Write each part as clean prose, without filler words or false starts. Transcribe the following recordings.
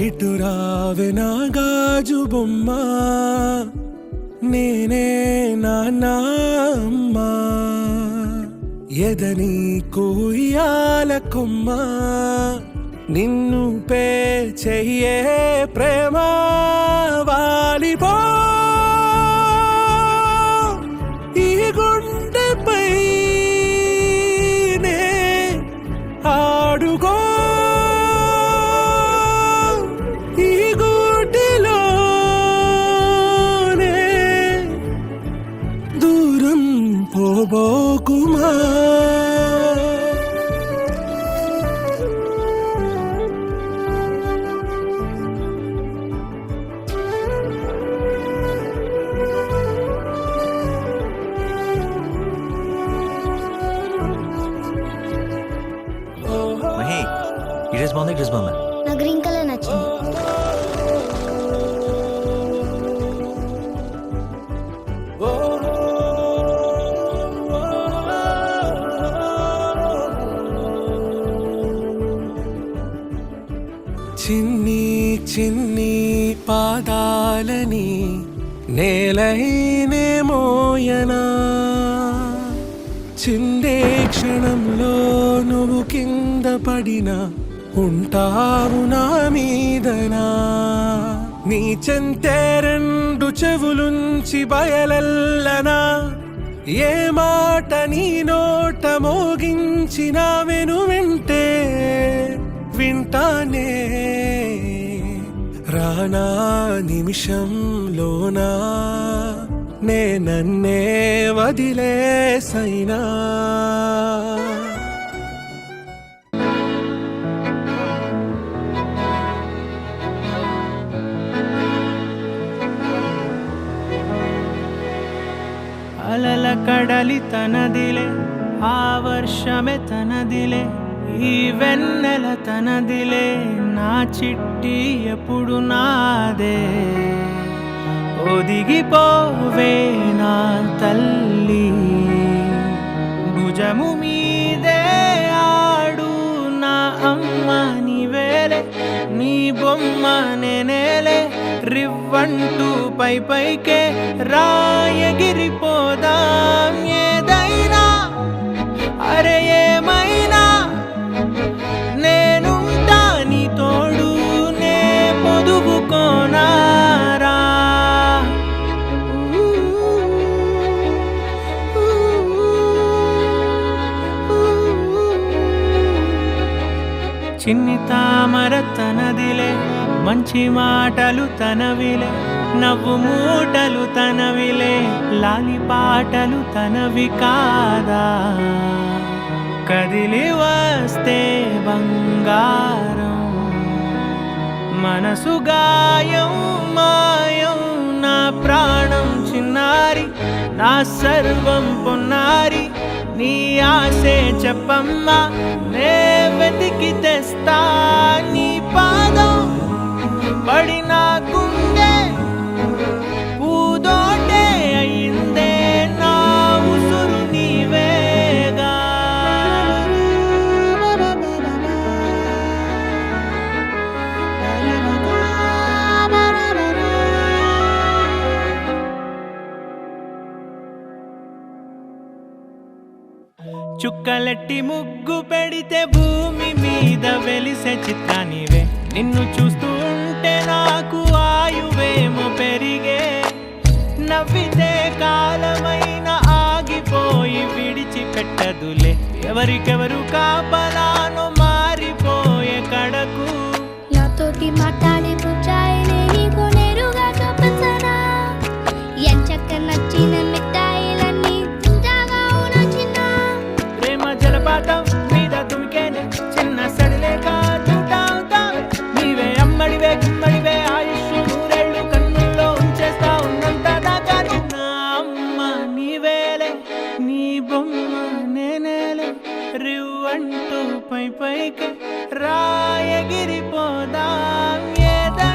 ఇటు రావే నా గాజు బొమ్మ నేనే నాన్న అమ్మా ఎదని కొయ్యాల కొమ్మ నిన్ను పే చెయ్యే ప్రేమ వాలిపో ఈ గుండెపై నే ఆడుకో ఈ గుడ్డిలోనే దూరం పోబోకుమా ఈ డ్రెస్ బాగుంది, డ్రెస్ బాగుంది. నా గ్రీన్ కలర్ నచ్చింది. చిన్ని చిన్ని పాదాలని నేలైనే మోయనా చిందే క్షణంలో నువ్వు కింద పడినా ఉంటావు నా మీదనా నీ చెంతే రెండు చెవులుంచి బయలల్లనా ఏ మాట నీ నోట మోగించిన వెను వింటే వింటానే రానా నిమిషంలోనా నే నన్నే వదిలేసైనా అలల కడలి తనదిలే ఆ వర్షమే తనదిలే ఈ వెన్నెల తనదిలే నా చిట్టి ఎప్పుడు నాదే ఒదిగిపోవే నా తల్లి భుజము మీదే ఆడు నా అమ్మ నీవేలే నీ బొమ్మ నేనేలే రివ్వంటూ పై పైకే రాయగిరిపోదాం ఏదైనా అరే ఏమైనా నేనుంటా నీ తోడు నే పొదుగుకోనారా చిన్ని తామర తనదిలే మంచి మాటలు తనవిలే నవ్వు మూటలు తనవిలే లాలి పాటలు తనవి కాదా కదిలి వస్తే బంగారం మనసు గాయం మాయం నా ప్రాణం చిన్నారి నా సర్వం పొన్నారి నీ ఆశే చెప్పమ్మా నే వెతికి తెస్తా నీ పాదం పడి నా గుండె పూదోటే అయిందే నా ఉసురు నీవేగా చుక్కలెట్టి ముగ్గు పెడితే భూమి మీద వెలిసే చిత్రానివే నిన్ను చూస్తూ ఉంటే నాకు ఆయువేమో పెరిగే నవ్వితే కాలమైన ఆగిపోయి విడిచిపెట్టదులే ఎవరికెవరు కాపలానో మారిపోయే కడకు నాతోటి మాట్లాడే ముచ్చాయినే నీకు నేరుగా చూపించనా ఎంచక్క నచ్చిన మిఠాయిలన్నీ తింటాగా ఉన్నా చిన్న ప్రేమ జలపాతం మీద తుమికేనే చిన్న సడిలేక చూటావుతావే నీవే అమ్మడివే గుమ్మడివే ఆయుష్ నూరేళ్ళు కన్నుల్లో ఉంచేస్తా ఉన్నంత దాకా నా అమ్మ నీవేలే నీ బొమ్మ నేనేలే రివ్వంటూ పై పైకి రాయగిరిపోదాం ఏదైనా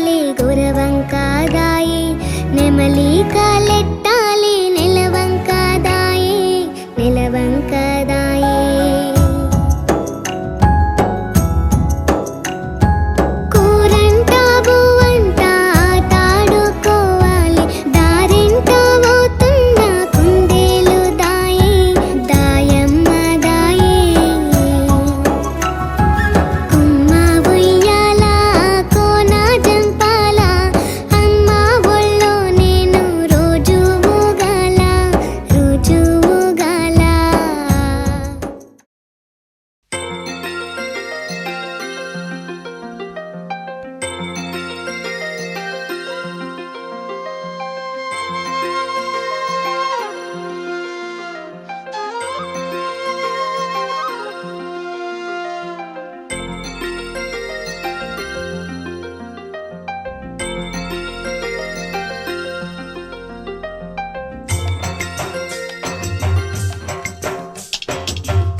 పాలే గురవంకాదాయే నెమలి కాలెట్టాలి నెలవంకాదాయే నెలవంకాదాయే కూరంట బువ్వంట తాడుకోవాలి దారింట పోతున్న కుందేలు దాయే దాయమ్మ దాయే కుమ్మ ఉయ్యాల కోన జంపాల అమ్మ ఒళ్ళో నేను రోజు ఊగాల రోజు ఊగాల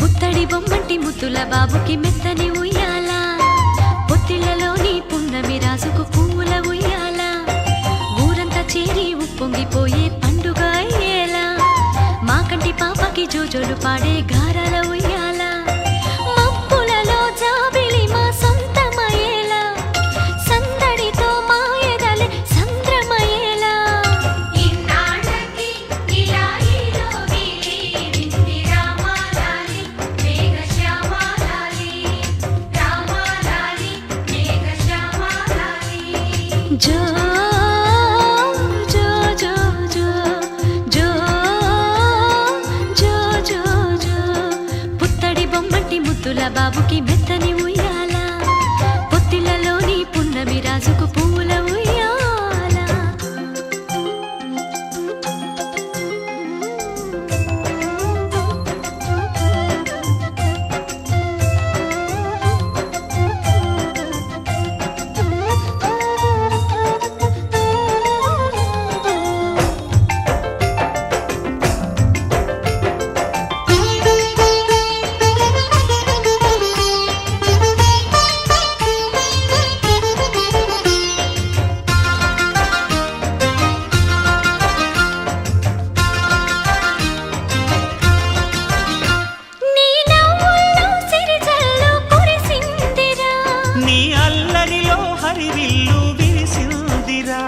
పుత్తడి బొమ్మంటి ముద్దుల బాబుకి మెత్తని ఉయ్యాల పొత్తిళ్లలోని పున్నమి రాసుకు పూల ఉయ్యాల ఊరంతా చేరి ఉప్పొంగిపోయే పండుగ అయ్యేలా మా కంటి పాపకి జోజోలు పాడే గారాల ఉయ్యాల మబ్బులలో జాబిలి మా సొంతమయ్యేలా సందడితో మా ఎదలే సంద్రమయ్యేలా ఇన్నాళ్ళకి ఇలా ఈలోగిలి వింది రామాలాలి మేఘశ్యామాలాలి రామాలాలి మేఘశ్యామాలాలి జో జో జో జో జో జో జో జో పుత్తడి బొమ్మటి ముద్దుల బాబుకి మెత్తని ఉయ్యాల పొత్తిళ్లలోని పున్నమి రాజుకు పూల ఉయ్యాల నీ నవ్వుల్లో సిరిజల్లు కురిసిందిరా నీ అల్లరిలో హరివిల్లు విరిసిందిరా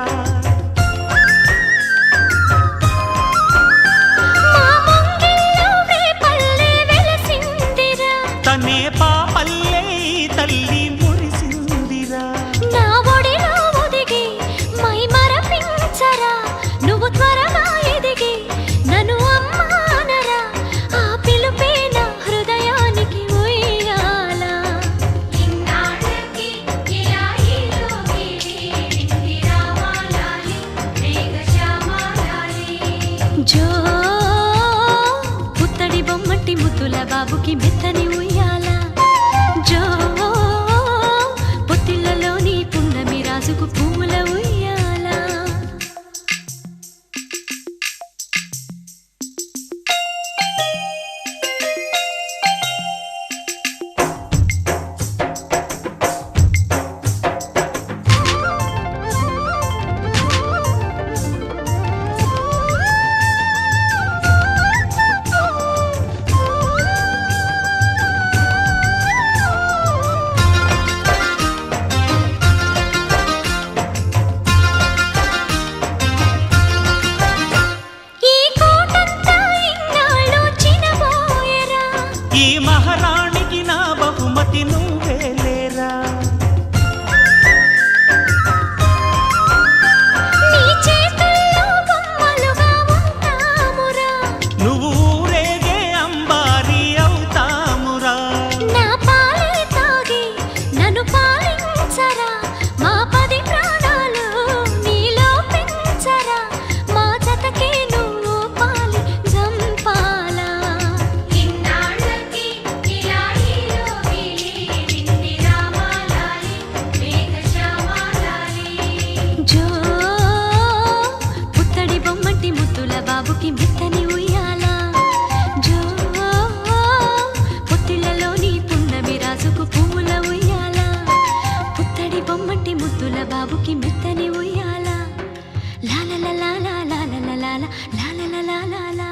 మా ముంగిల్లో రేపల్లె వెలసిందిరా తనే పాపల్లే ఈ తల్లి మురిసిందిరా నా ఒడిలో ఒదిగి మై మరపించరా నువ్వు త్వరగా ఎదిగి నన్ను అమ్మానరా ఆ పిలుపే నా హృదయానికి ఉయ్యాల ఇన్నాళ్ళకి ఇలా ఈలోగిలి వింది రామాలాలి మేఘశ్యామాలాలి జో పుత్తడి బొమ్మటి ముద్దుల బాబుకి మెత్తని ఉయ్యాల జో పొత్తిళ్లలోని పున్నమి రాజుకు పూల ఉయ్యాల మెత్తని ఉయ్యాల లాలలలాలలాలలలాలలలాలలలాలా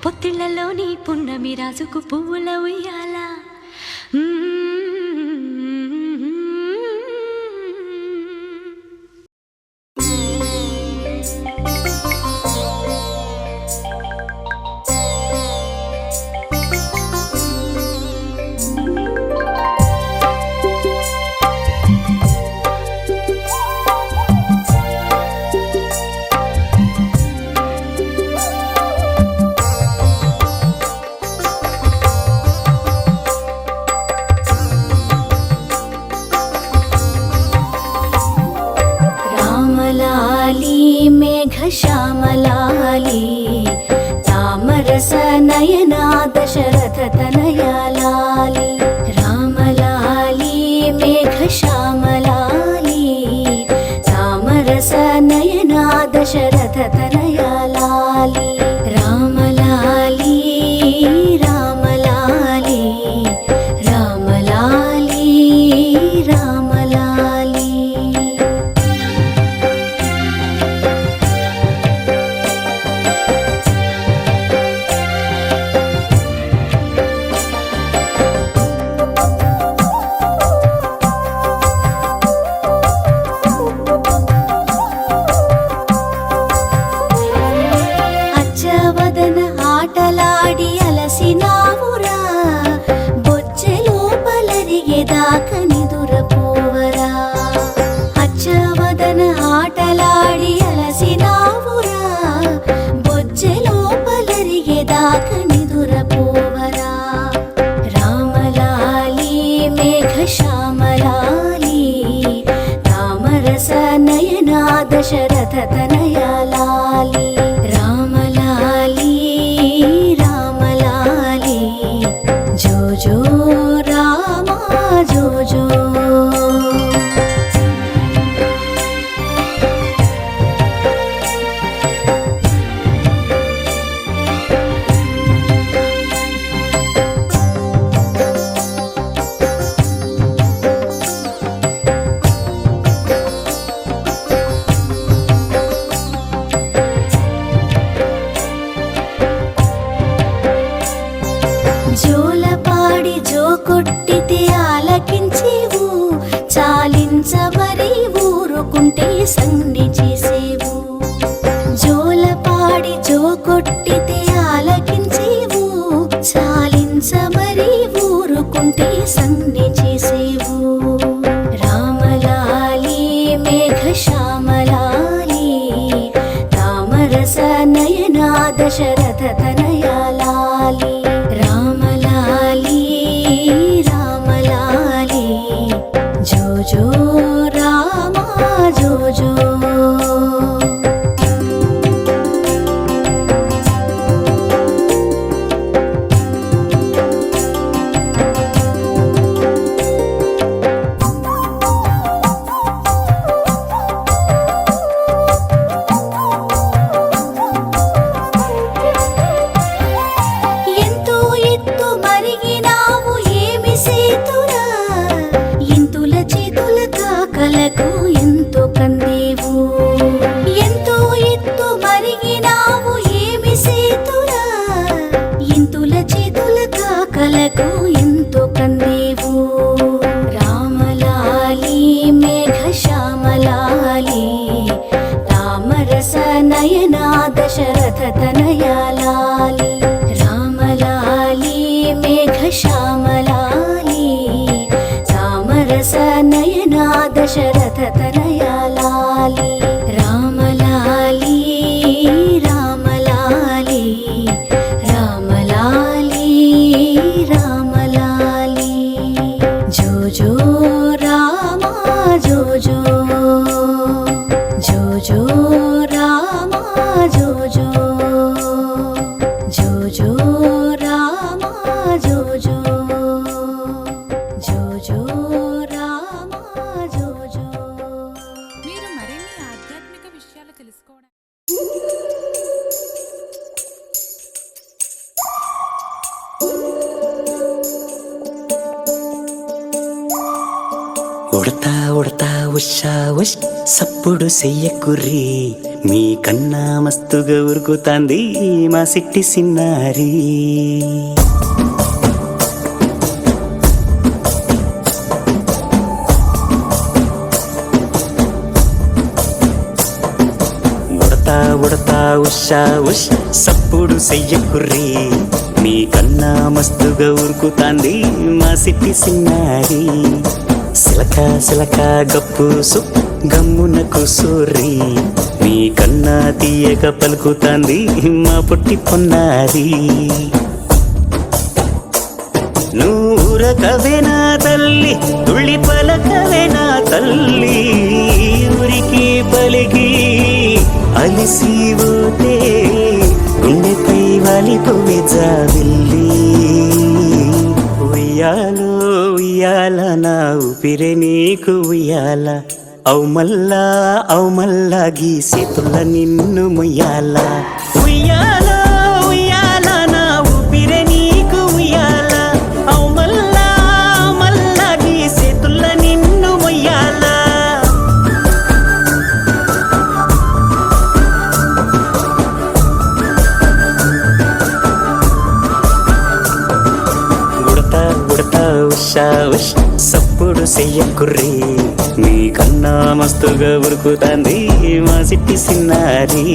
పొత్తిళ్లలోని పున్నమి రాజుకు పువ్వుల ఉయ్యాల श्यामलाली तामरस नयना दशरथ तनया लाली रामलाली मेघ श्यामलाली तामरस नयना दशरथ तनया लाली रामलाली रामलाली रामलाली रामलाली ఆటలాడి అలసినావురా బొచ్చెలోపలరిగేదాక నిదురపోవరా అచ్చవదన ఆటలాడి అలసినావురా బొచ్చెలోపలరిగేదాక నిదురపోవరా రామలాలి మేఘ శ్యామలాలి తామరస నయనా దశరథ తనయా లాలి రామలాలి రామలాలి జో జో రామ జో జో జోలపాడి జో కొట్టితే ఆలకించేవు చాలించమరి ఊరుకుంటే సంధి చేసేవు జోలపాడి జో కొట్టితే ఆలకించేవు చాలించమరి ఊరుకుంటే సంధి చేసేవు రామలాలి మేఘ శ్యామలాలి తామరస నయనా దశరథ తనయా లాలి రామలాలి రామలాలి జో జో రామ జో జో ఎంతో కందేవు ఎంతో ఎత్తు మరిగినావు ఏమి సేతురా ఇంతుల చేతుల కాకలకు ఎంతో కందేవు రామలాలి మేఘ శ్యామలాలి తామరస నయనా దశరథ తనయా లాలి రామలాలి మేఘ శ్యామలాలి తామరస నయనా దశరథ తనయా లాలి రామలాలి రామలాలి రామలాలి రామలాలి జో జో రామ జో జో జో జో రామ జో జో జో జో రామ జో జో జో జో రామ జో జో మీరు మరిన్ని ఆధ్యాత్మిక విషయాలు తెలుసుకోవడానికి ఉడతా ఉడతా ఉషా ఉష్ సప్పుడు చెయ్యకుర్రి మీ కన్నా మస్తుగా ఉరుకుతాంది మా సిట్టి సిన్నారి. ఉడతా ఉషా ఉష్ సప్పుడు చెయ్యకుర్రి మీ కన్నా మస్తుగా ఉరుకుతాంది మా సిట్టి సిన్నారి. సిలక సిలక గప్పు గమ్మున కూసూర్రి మీ కన్నా తీయక పలుకుతాంది మా పొట్టి పొన్నారి. నూరకవేనా తల్లి తుళ్ళి పలకవేనా తల్లి ఊరికి పలికి అలిసిపోతే గుండెపై వాలిపోవే జాబిల్లి. ఉయ్యాలో ఉయ్యాల నా ఊపిరే నీకు ఉయ్యాల అవు మల్లా గీసేతుల్ల నిన్ను ముయ్యాల. ఉయ్యాలో ఉయ్యాల నా ఊపిరే నీకు ఉయ్యాల అవు మల్లా గీసేతుల్ల నిన్ను ముయ్యాల. ఉడతా ఉషా ఉష్ సప్పుడు చెయ్యకుర్రి మీ కన్నా మస్తుగా ఉరుకుతాంది మా సిట్టి సిన్నారి.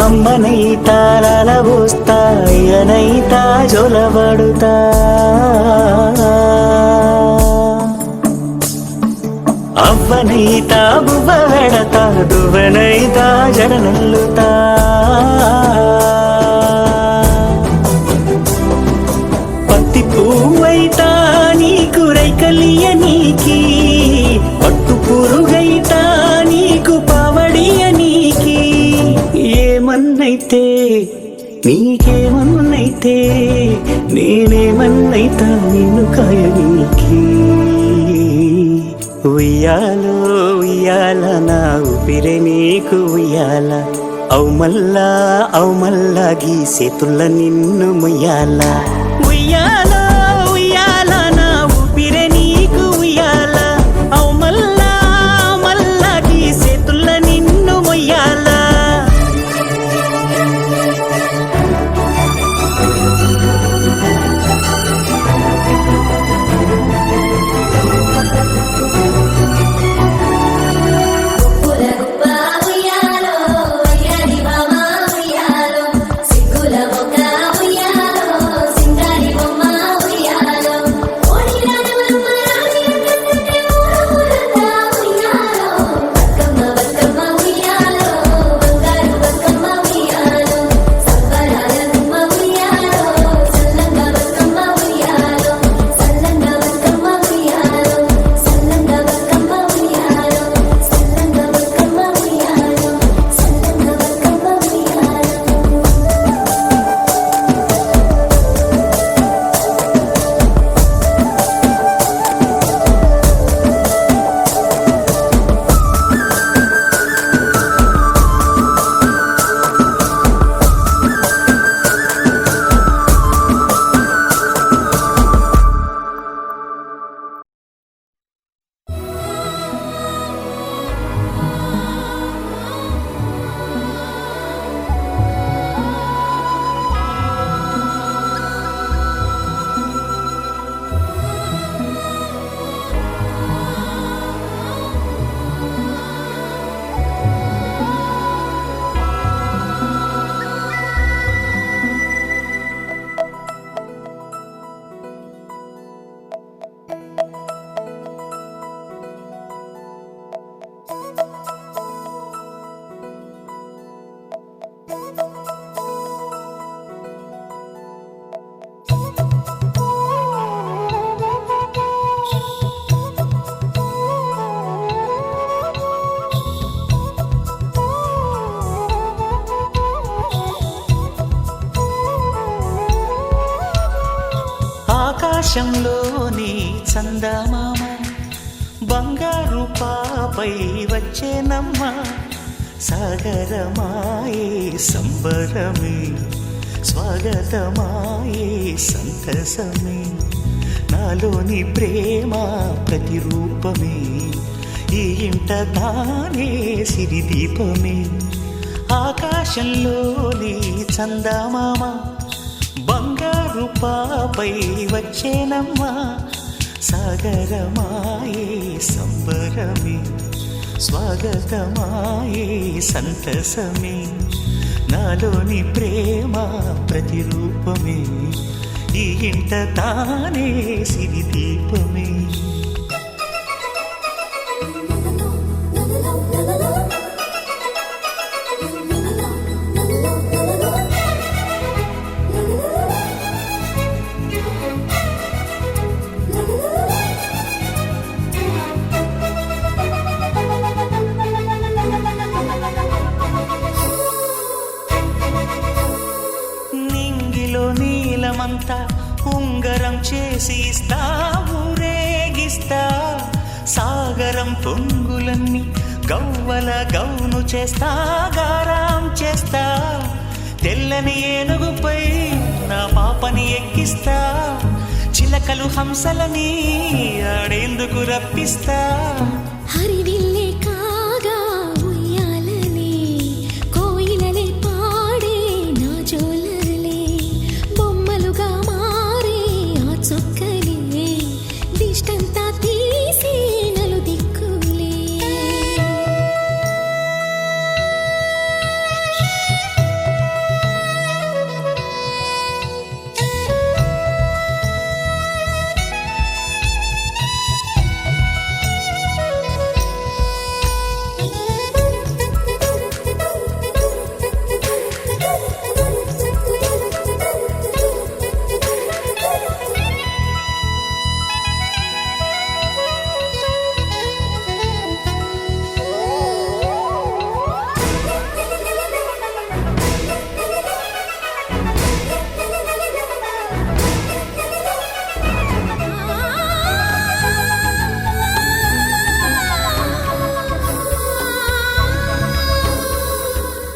అమ్మనైతా లాలబోస్తా అయ్యనైతా జొలబడుతా అవ్వనైతా బువ్వ పెడతా దువ్వనైతా జడనల్లుతా. పత్తి పువ్వైతా నీకు రైకలియ నీకి పట్టు పురుగైతా నీకు పావడియ నీకి. ఏమన్నైతే నీకేమన్నైతే నేనేమన్నైతా నిన్ను కాయనీకి. ఉయ్యాలో ఉయ్యాల నా ఊపిరే నీకు ఉయ్యాల అవు మల్లా గీసేతుల్ల నిన్ను ముయ్యాల. ఉయ్యాలో ఉయ్యాల నా ఊపిరే నీకు ఉయ్యాల అవు మల్లా గీసేతుల్ల నిన్ను ముయ్యాల. సిగ్గుల బొక్క ఉయ్యాలో సింగారి బొమ్మ ఆకాశంలోని చందమామ బంగారు పాపై వచ్చేనమ్మ సాగరమాయే సంబరమే స్వాగతమాయే సంతసమే నాలోని ప్రేమ ప్రతిరూపమే ఈ ఇంట తానే సిరిదీపమే ఆకాశంలోని చందమామ బంగారు పాపై వచ్చేనమ్మా సాగరమాయే సంబరమే స్వాగతమాయే సంతసమే నాలోని ప్రేమ ప్రతిరూపమే ఈ ఇంట తానే సిరిదీపమే నింగిలో నీలమంతా ఉంగరం చేసి ఇస్తా ఊరేగిస్తా సాగరం పొంగులన్నీ గవ్వల గౌను చేస్తా గారాం చేస్తా తెల్లని ఏనుగుపై నా పాపని ఎక్కిస్తా చిలకలు హంసలని ఆడేందుకు రప్పిస్తా హరివిల్లే కాగా ఉయ్యాలలే కోయిలలే పాడే నా జోలలే బొమ్మలుగా మారే ఆ చొక్కలే దిష్టంతా తీసి నలు దిక్కులే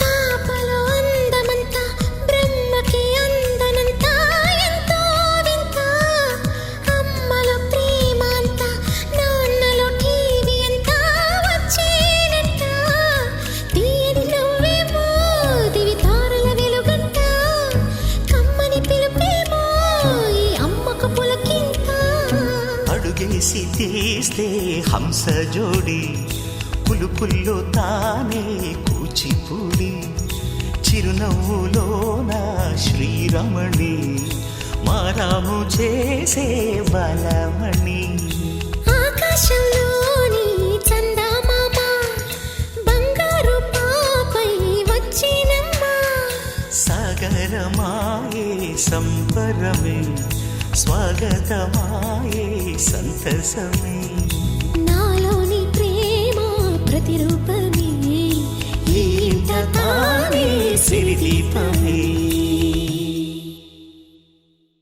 పాపలో అందమంతా బ్రహ్మకి అందనంతా ఎంతో వింత అమ్మలో ప్రేమ అంతా నాన్నలో టీవీ అంతా వచ్చేనంట తీయని నవ్వేమో దివి తారల వెలుగంట కమ్మని పిలుపేమో ఈ అమ్మకు పులకింత అడుగేసి తీస్తే హంస జోడి పులుపుల్లో తానే కూచిపూడి చిరునవ్వులోన శ్రీరమణి మారాము చేసే బలమణి ఆకాశంలోని చందమామ బంగారు పాపై వచ్చినమ్మా సాగరమాయే సంబరమే స్వాగతమాయే సంతసమే నాలోని ప్రేమ ప్రతిరూపమే ఈ ఇంట తానే సిరిదీపమే